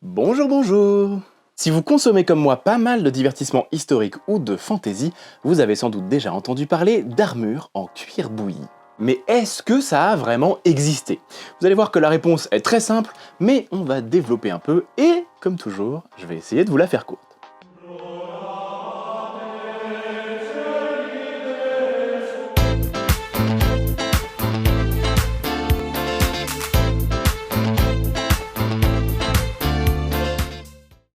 Bonjour, bonjour. Si vous consommez comme moi pas mal de divertissements historiques ou de fantasy, vous avez sans doute déjà entendu parler d'armure en cuir bouilli. Mais est-ce que ça a vraiment existé? Vous allez voir que la réponse est très simple, mais on va développer un peu et, comme toujours, je vais essayer de vous la faire courte.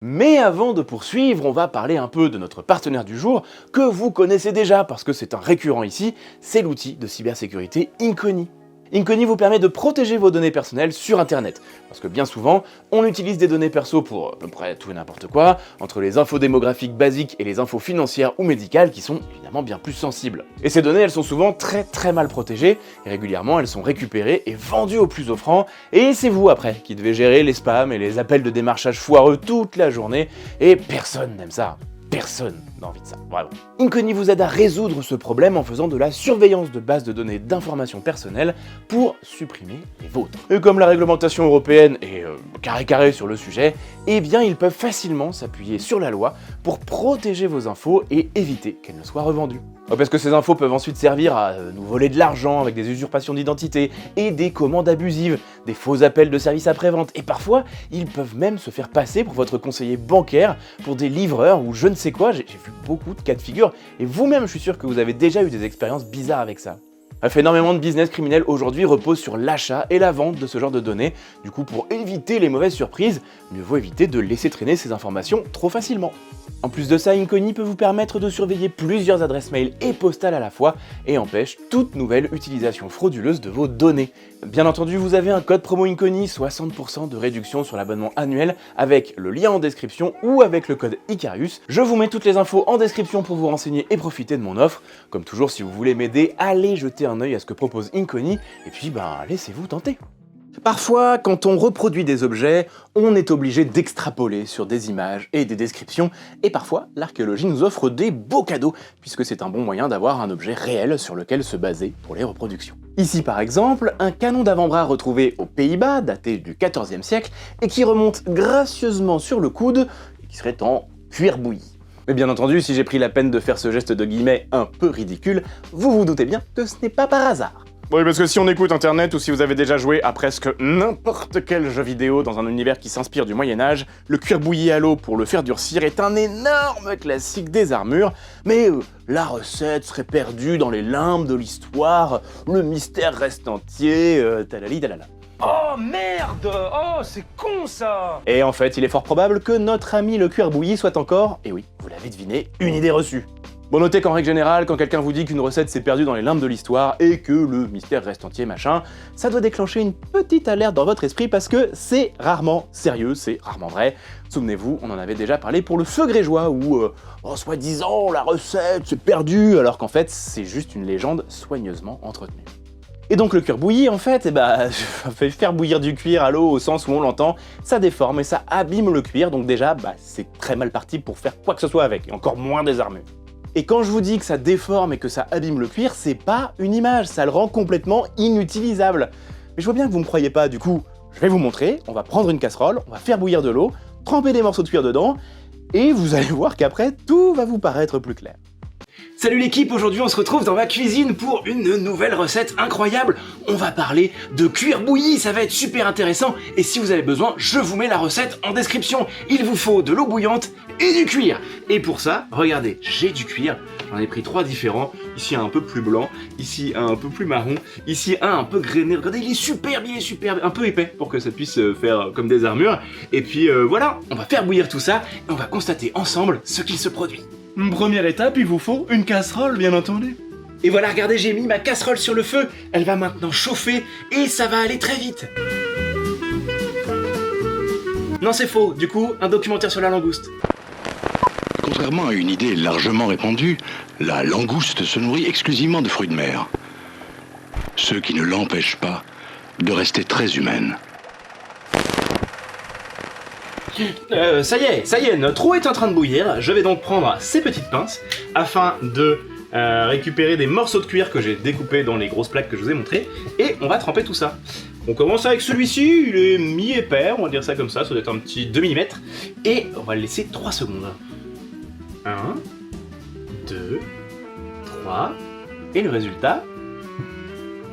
Mais avant de poursuivre, on va parler un peu de notre partenaire du jour, que vous connaissez déjà parce que c'est un récurrent ici, c'est l'outil de cybersécurité Inconi. Inconi vous permet de protéger vos données personnelles sur internet, parce que bien souvent, on utilise des données perso pour à peu près tout et n'importe quoi, entre les infos démographiques basiques et les infos financières ou médicales qui sont évidemment bien plus sensibles. Et ces données, elles sont souvent très mal protégées, et régulièrement elles sont récupérées et vendues au plus offrant, et c'est vous après qui devez gérer les spams et les appels de démarchage foireux toute la journée, et personne n'aime ça. Personne n'a envie de ça, vraiment. Inconi vous aide à résoudre ce problème en faisant de la surveillance de bases de données d'informations personnelles pour supprimer les vôtres. Et comme la réglementation européenne est carré sur le sujet, eh bien ils peuvent facilement s'appuyer sur la loi pour protéger vos infos et éviter qu'elles ne soient revendues. Parce que ces infos peuvent ensuite servir à nous voler de l'argent avec des usurpations d'identité et des commandes abusives, des faux appels de services après-vente, et parfois ils peuvent même se faire passer pour votre conseiller bancaire, pour des livreurs ou je ne sais quoi. J'ai vu beaucoup de cas de figure, et vous-même je suis sûr que vous avez déjà eu des expériences bizarres avec ça. Bref, énormément de business criminels aujourd'hui reposent sur l'achat et la vente de ce genre de données. Du coup, pour éviter les mauvaises surprises, mieux vaut éviter de laisser traîner ces informations trop facilement. En plus de ça, Inconi peut vous permettre de surveiller plusieurs adresses mail et postales à la fois et empêche toute nouvelle utilisation frauduleuse de vos données. Bien entendu, vous avez un code promo Inconi, 60% de réduction sur l'abonnement annuel avec le lien en description ou avec le code Icarius. Je vous mets toutes les infos en description pour vous renseigner et profiter de mon offre. Comme toujours, si vous voulez m'aider, allez jeter un œil à ce que propose Inconi et puis laissez-vous tenter. Parfois, quand on reproduit des objets, on est obligé d'extrapoler sur des images et des descriptions, et parfois, l'archéologie nous offre des beaux cadeaux, puisque c'est un bon moyen d'avoir un objet réel sur lequel se baser pour les reproductions. Ici par exemple, un canon d'avant-bras retrouvé aux Pays-Bas, daté du XIVe siècle, et qui remonte gracieusement sur le coude, et qui serait en cuir bouilli. Mais bien entendu, si j'ai pris la peine de faire ce geste de guillemets un peu ridicule, vous vous doutez bien que ce n'est pas par hasard. Oui, parce que si on écoute internet ou si vous avez déjà joué à presque n'importe quel jeu vidéo dans un univers qui s'inspire du Moyen-Âge, le cuir bouilli à l'eau pour le faire durcir est un énorme classique des armures, mais la recette serait perdue dans les limbes de l'histoire, le mystère reste entier, talali talala. Oh merde! Oh, c'est con ça! Et en fait, il est fort probable que notre ami le cuir bouilli soit encore, et oui, vous l'avez deviné, une idée reçue. Bon, notez qu'en règle générale, quand quelqu'un vous dit qu'une recette s'est perdue dans les limbes de l'histoire et que le mystère reste entier machin, ça doit déclencher une petite alerte dans votre esprit parce que c'est rarement sérieux, c'est rarement vrai. Souvenez-vous, on en avait déjà parlé pour le feu grégeois où, soi-disant, la recette s'est perdue, alors qu'en fait, c'est juste une légende soigneusement entretenue. Et donc le cuir bouilli, en fait, faire bouillir du cuir à l'eau au sens où on l'entend, ça déforme et ça abîme le cuir, donc déjà, c'est très mal parti pour faire quoi que ce soit avec, et encore moins des armures. Et quand je vous dis que ça déforme et que ça abîme le cuir, c'est pas une image, ça le rend complètement inutilisable. Mais je vois bien que vous me croyez pas, du coup, je vais vous montrer, on va prendre une casserole, on va faire bouillir de l'eau, tremper des morceaux de cuir dedans, et vous allez voir qu'après, tout va vous paraître plus clair. Salut l'équipe, aujourd'hui on se retrouve dans ma cuisine pour une nouvelle recette incroyable. On va parler de cuir bouilli, ça va être super intéressant, et si vous avez besoin, je vous mets la recette en description. Il vous faut de l'eau bouillante et du cuir. Et pour ça, regardez, j'ai du cuir, j'en ai pris 3 différents. Ici un peu plus blanc, ici un peu plus marron, ici un peu grainé. Regardez, il est superbe, un peu épais pour que ça puisse faire comme des armures. Et puis voilà, on va faire bouillir tout ça et on va constater ensemble ce qu'il se produit. Première étape, il vous faut une casserole, bien entendu. Et voilà, regardez, j'ai mis ma casserole sur le feu. Elle va maintenant chauffer et ça va aller très vite. Non, c'est faux. Du coup, un documentaire sur la langouste. Contrairement à une idée largement répandue, la langouste se nourrit exclusivement de fruits de mer. Ce qui ne l'empêche pas de rester très humaine. Ça y est, notre eau est en train de bouillir. Je vais donc prendre ces petites pinces afin de récupérer des morceaux de cuir que j'ai découpés dans les grosses plaques que je vous ai montrées et on va tremper tout ça. On commence avec celui-ci, il est mi-épais, on va dire ça comme ça doit être un petit 2 mm. Et on va le laisser 3 secondes. 1, 2, 3, et le résultat,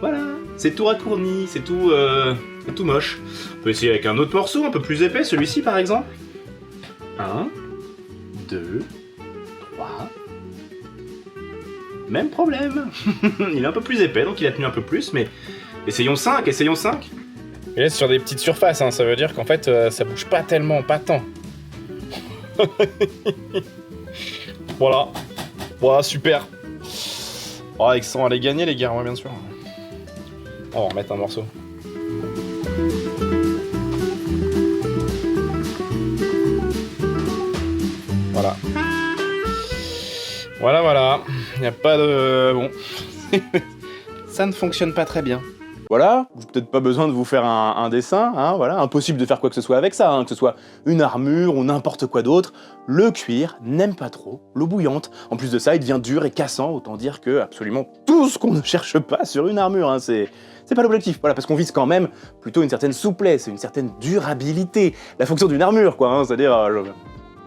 voilà, c'est tout raccourni, c'est tout moche. On peut essayer avec un autre morceau un peu plus épais, celui-ci par exemple. 1, 2, 3. Même problème. Il est un peu plus épais, donc il a tenu un peu plus, mais essayons 5. Et là, c'est sur des petites surfaces, hein, ça veut dire qu'en fait, ça bouge pas tellement, pas tant. Voilà, super. Oh, ils sont allés gagner les gars, ouais, bien sûr. On va en remettre un morceau. Voilà. Il n'y a pas de... Bon. Ça ne fonctionne pas très bien. Voilà, peut-être pas besoin de vous faire un dessin, hein, voilà, impossible de faire quoi que ce soit avec ça, hein, que ce soit une armure ou n'importe quoi d'autre. Le cuir n'aime pas trop l'eau bouillante. En plus de ça, il devient dur et cassant, autant dire que absolument tout ce qu'on ne cherche pas sur une armure, hein, c'est pas l'objectif, voilà, parce qu'on vise quand même plutôt une certaine souplesse, une certaine durabilité, la fonction d'une armure, quoi, hein, c'est-à-dire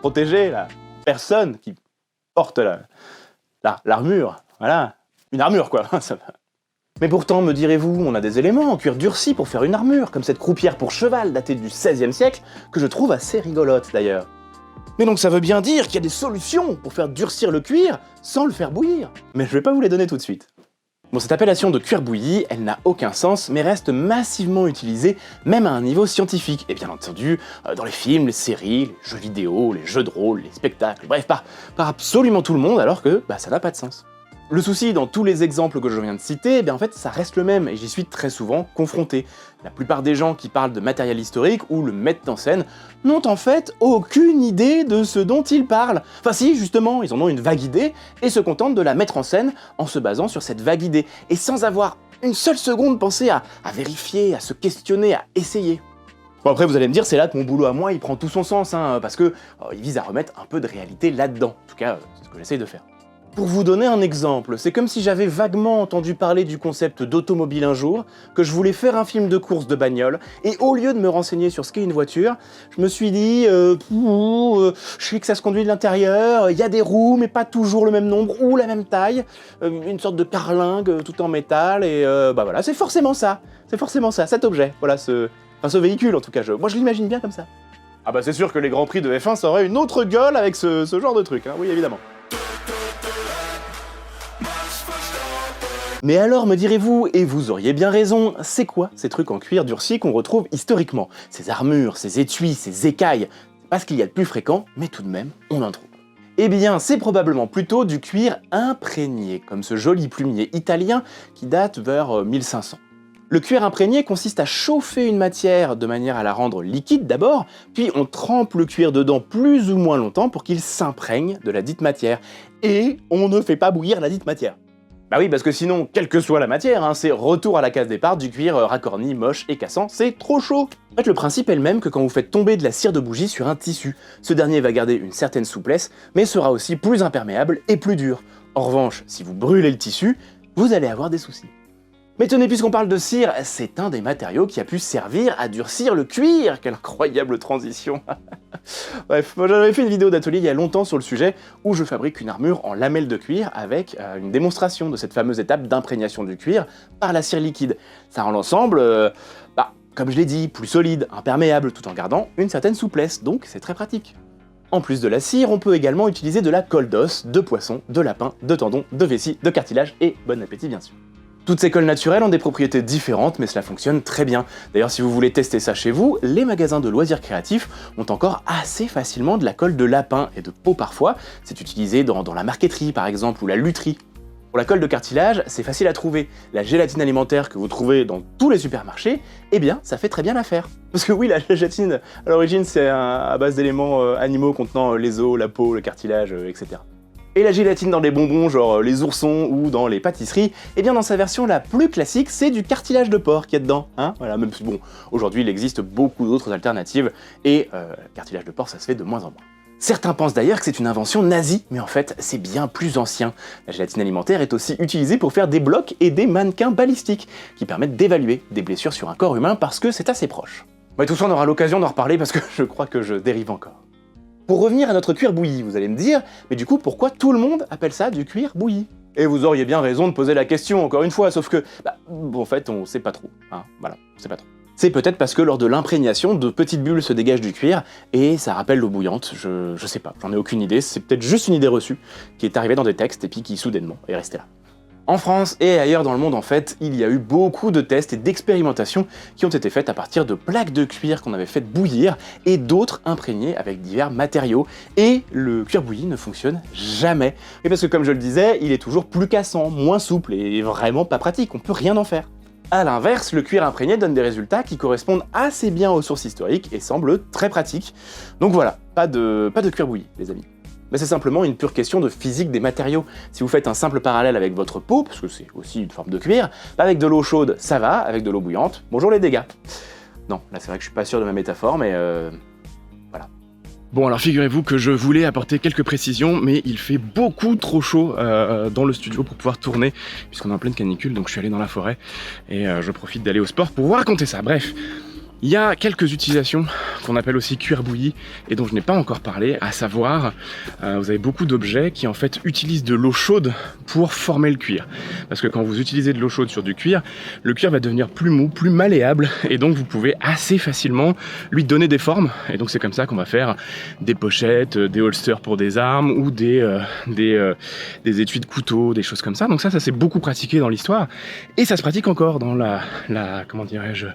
protéger la personne qui porte l'armure, voilà, une armure, quoi, ça va. Mais pourtant, me direz-vous, on a des éléments en cuir durci pour faire une armure, comme cette croupière pour cheval datée du XVIe siècle, que je trouve assez rigolote d'ailleurs. Mais donc ça veut bien dire qu'il y a des solutions pour faire durcir le cuir sans le faire bouillir. Mais je vais pas vous les donner tout de suite. Bon, cette appellation de cuir bouilli, elle n'a aucun sens, mais reste massivement utilisée, même à un niveau scientifique, et bien entendu, dans les films, les séries, les jeux vidéo, les jeux de rôle, les spectacles, bref, par absolument tout le monde, alors que ça n'a pas de sens. Le souci dans tous les exemples que je viens de citer, eh bien en fait ça reste le même et j'y suis très souvent confronté. La plupart des gens qui parlent de matériel historique ou le mettent en scène n'ont en fait aucune idée de ce dont ils parlent. Enfin si, justement, ils en ont une vague idée et se contentent de la mettre en scène en se basant sur cette vague idée et sans avoir une seule seconde pensé à vérifier, à se questionner, à essayer. Bon après vous allez me dire, c'est là que mon boulot à moi il prend tout son sens, hein, parce que il vise à remettre un peu de réalité là-dedans. En tout cas, c'est ce que j'essaye de faire. Pour vous donner un exemple, c'est comme si j'avais vaguement entendu parler du concept d'automobile un jour, que je voulais faire un film de course de bagnole, et au lieu de me renseigner sur ce qu'est une voiture, je me suis dit, je sais que ça se conduit de l'intérieur, il y a des roues, mais pas toujours le même nombre, ou la même taille, une sorte de carlingue tout en métal, et voilà, c'est forcément ça, cet objet, voilà, ce véhicule en tout cas, moi je l'imagine bien comme ça. Ah bah c'est sûr que les Grands Prix de F1 ça aurait une autre gueule avec ce genre de truc, hein, oui évidemment. Mais alors, me direz-vous, et vous auriez bien raison, c'est quoi ces trucs en cuir durci qu'on retrouve historiquement? Ces armures, ces étuis, ces écailles, c'est pas ce qu'il y a de plus fréquent, mais tout de même, on en trouve. Eh bien, c'est probablement plutôt du cuir imprégné, comme ce joli plumier italien qui date vers 1500. Le cuir imprégné consiste à chauffer une matière de manière à la rendre liquide d'abord, puis on trempe le cuir dedans plus ou moins longtemps pour qu'il s'imprègne de la dite matière. Et on ne fait pas bouillir la dite matière. Bah oui, parce que sinon, quelle que soit la matière, hein, c'est retour à la case départ du cuir racorni, moche et cassant, c'est trop chaud. En fait, le principe est le même que quand vous faites tomber de la cire de bougie sur un tissu. Ce dernier va garder une certaine souplesse, mais sera aussi plus imperméable et plus dur. En revanche, si vous brûlez le tissu, vous allez avoir des soucis. Mais tenez, puisqu'on parle de cire, c'est un des matériaux qui a pu servir à durcir le cuir. Quelle incroyable transition. Bref, moi j'avais fait une vidéo d'atelier il y a longtemps sur le sujet où je fabrique une armure en lamelles de cuir avec une démonstration de cette fameuse étape d'imprégnation du cuir par la cire liquide. Ça rend l'ensemble, comme je l'ai dit, plus solide, imperméable, tout en gardant une certaine souplesse, donc c'est très pratique. En plus de la cire, on peut également utiliser de la colle d'os, de poisson, de lapin, de tendon, de vessie, de cartilage et bon appétit bien sûr. Toutes ces colles naturelles ont des propriétés différentes, mais cela fonctionne très bien. D'ailleurs, si vous voulez tester ça chez vous, les magasins de loisirs créatifs ont encore assez facilement de la colle de lapin et de peau parfois. C'est utilisé dans la marqueterie par exemple, ou la lutherie. Pour la colle de cartilage, c'est facile à trouver. La gélatine alimentaire que vous trouvez dans tous les supermarchés, eh bien, ça fait très bien l'affaire. Parce que oui, la gélatine, à l'origine, c'est à base d'éléments animaux contenant les os, la peau, le cartilage, etc. Et la gélatine dans les bonbons, genre les oursons ou dans les pâtisseries, eh bien dans sa version la plus classique, c'est du cartilage de porc qu'il y a dedans. Hein, voilà, même si bon, aujourd'hui il existe beaucoup d'autres alternatives, et le cartilage de porc ça se fait de moins en moins. Certains pensent d'ailleurs que c'est une invention nazie, mais en fait c'est bien plus ancien. La gélatine alimentaire est aussi utilisée pour faire des blocs et des mannequins balistiques, qui permettent d'évaluer des blessures sur un corps humain parce que c'est assez proche. Mais tout ça on aura l'occasion d'en reparler parce que je crois que je dérive encore. Pour revenir à notre cuir bouilli, vous allez me dire, mais du coup pourquoi tout le monde appelle ça du cuir bouilli? Et vous auriez bien raison de poser la question encore une fois, sauf que, en fait on sait pas trop, hein, voilà, on sait pas trop. C'est peut-être parce que lors de l'imprégnation, de petites bulles se dégagent du cuir et ça rappelle l'eau bouillante, je sais pas, j'en ai aucune idée, c'est peut-être juste une idée reçue qui est arrivée dans des textes et puis qui soudainement est restée là. En France et ailleurs dans le monde en fait, il y a eu beaucoup de tests et d'expérimentations qui ont été faites à partir de plaques de cuir qu'on avait faites bouillir et d'autres imprégnées avec divers matériaux. Et le cuir bouilli ne fonctionne jamais. Et parce que comme je le disais, il est toujours plus cassant, moins souple et vraiment pas pratique, on peut rien en faire. A l'inverse, le cuir imprégné donne des résultats qui correspondent assez bien aux sources historiques et semblent très pratiques. Donc voilà, pas de cuir bouilli, les amis. Mais c'est simplement une pure question de physique des matériaux. Si vous faites un simple parallèle avec votre peau, parce que c'est aussi une forme de cuir, avec de l'eau chaude, ça va, avec de l'eau bouillante, bonjour les dégâts. Non, là c'est vrai que je suis pas sûr de ma métaphore, mais voilà. Bon alors figurez-vous que je voulais apporter quelques précisions, mais il fait beaucoup trop chaud dans le studio pour pouvoir tourner, puisqu'on est en pleine canicule, donc je suis allé dans la forêt, et je profite d'aller au sport pour vous raconter ça. Bref, il y a quelques utilisations qu'on appelle aussi cuir bouilli, et dont je n'ai pas encore parlé, à savoir, vous avez beaucoup d'objets qui en fait utilisent de l'eau chaude pour former le cuir. Parce que quand vous utilisez de l'eau chaude sur du cuir, le cuir va devenir plus mou, plus malléable, et donc vous pouvez assez facilement lui donner des formes. Et donc c'est comme ça qu'on va faire des pochettes, des holsters pour des armes, ou des étuis de couteaux, des choses comme ça. Donc ça s'est beaucoup pratiqué dans l'histoire, et ça se pratique encore dans comment dirais-je,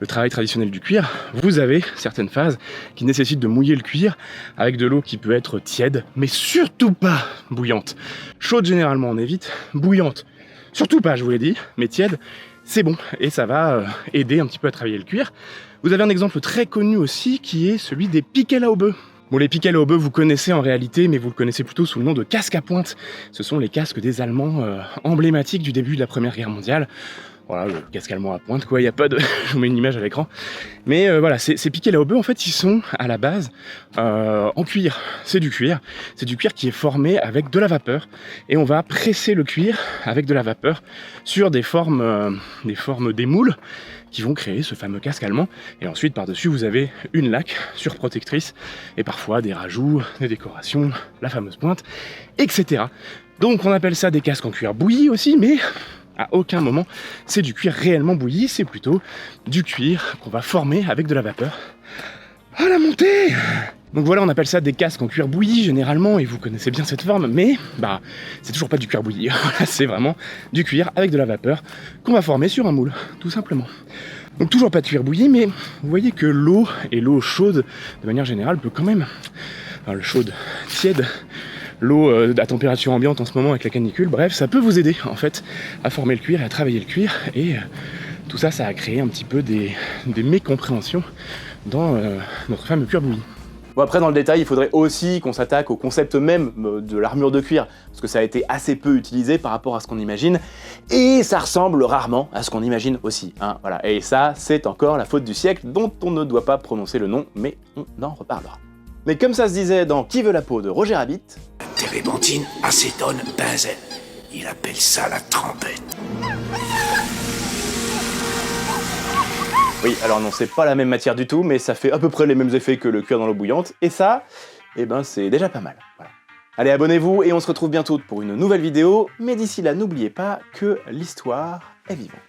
le travail traditionnel du cuir. Vous avez certaines phases qui nécessitent de mouiller le cuir avec de l'eau qui peut être tiède, mais surtout pas bouillante. Chaude généralement on évite, bouillante surtout pas je vous l'ai dit, mais tiède c'est bon et ça va aider un petit peu à travailler le cuir. Vous avez un exemple très connu aussi qui est celui des piquets à bœuf. Bon, les piquets à bœuf vous connaissez en réalité, mais vous le connaissez plutôt sous le nom de casque à pointe. Ce sont les casques des Allemands emblématiques du début de la Première Guerre mondiale. Voilà, le casque allemand à pointe, quoi, il n'y a pas de... Je vous mets une image à l'écran. Mais voilà, ces piquets à bœuf, en fait, ils sont à la base en cuir. C'est du cuir qui est formé avec de la vapeur. Et on va presser le cuir avec de la vapeur sur des formes des moules qui vont créer ce fameux casque allemand. Et ensuite, par-dessus, vous avez une laque surprotectrice et parfois des rajouts, des décorations, la fameuse pointe, etc. Donc on appelle ça des casques en cuir bouilli aussi, mais... à aucun moment c'est du cuir réellement bouilli, c'est plutôt du cuir qu'on va former avec de la vapeur. Ah la montée! Donc voilà, on appelle ça des casques en cuir bouilli généralement, et vous connaissez bien cette forme, mais c'est toujours pas du cuir bouilli. Voilà, c'est vraiment du cuir avec de la vapeur qu'on va former sur un moule, tout simplement. Donc toujours pas de cuir bouilli, mais vous voyez que l'eau et l'eau chaude, de manière générale, peut quand même... Enfin, le chaude, tiède, l'eau à température ambiante en ce moment avec la canicule, bref, ça peut vous aider en fait à former le cuir et à travailler le cuir, et tout ça, ça a créé un petit peu des mécompréhensions dans notre fameux cuir bouilli. Bon après dans le détail, il faudrait aussi qu'on s'attaque au concept même de l'armure de cuir, parce que ça a été assez peu utilisé par rapport à ce qu'on imagine, et ça ressemble rarement à ce qu'on imagine aussi, hein, voilà. Et ça, c'est encore la faute du siècle dont on ne doit pas prononcer le nom, mais on en reparlera. Mais comme ça se disait dans Qui veut la peau de Roger Rabbit... Térébenthine, acétone, benzène. Il appelle ça la trempette. Oui, alors non, c'est pas la même matière du tout, mais ça fait à peu près les mêmes effets que le cuir dans l'eau bouillante, et ça, c'est déjà pas mal. Voilà. Allez, abonnez-vous, et on se retrouve bientôt pour une nouvelle vidéo, mais d'ici là, n'oubliez pas que l'histoire est vivante.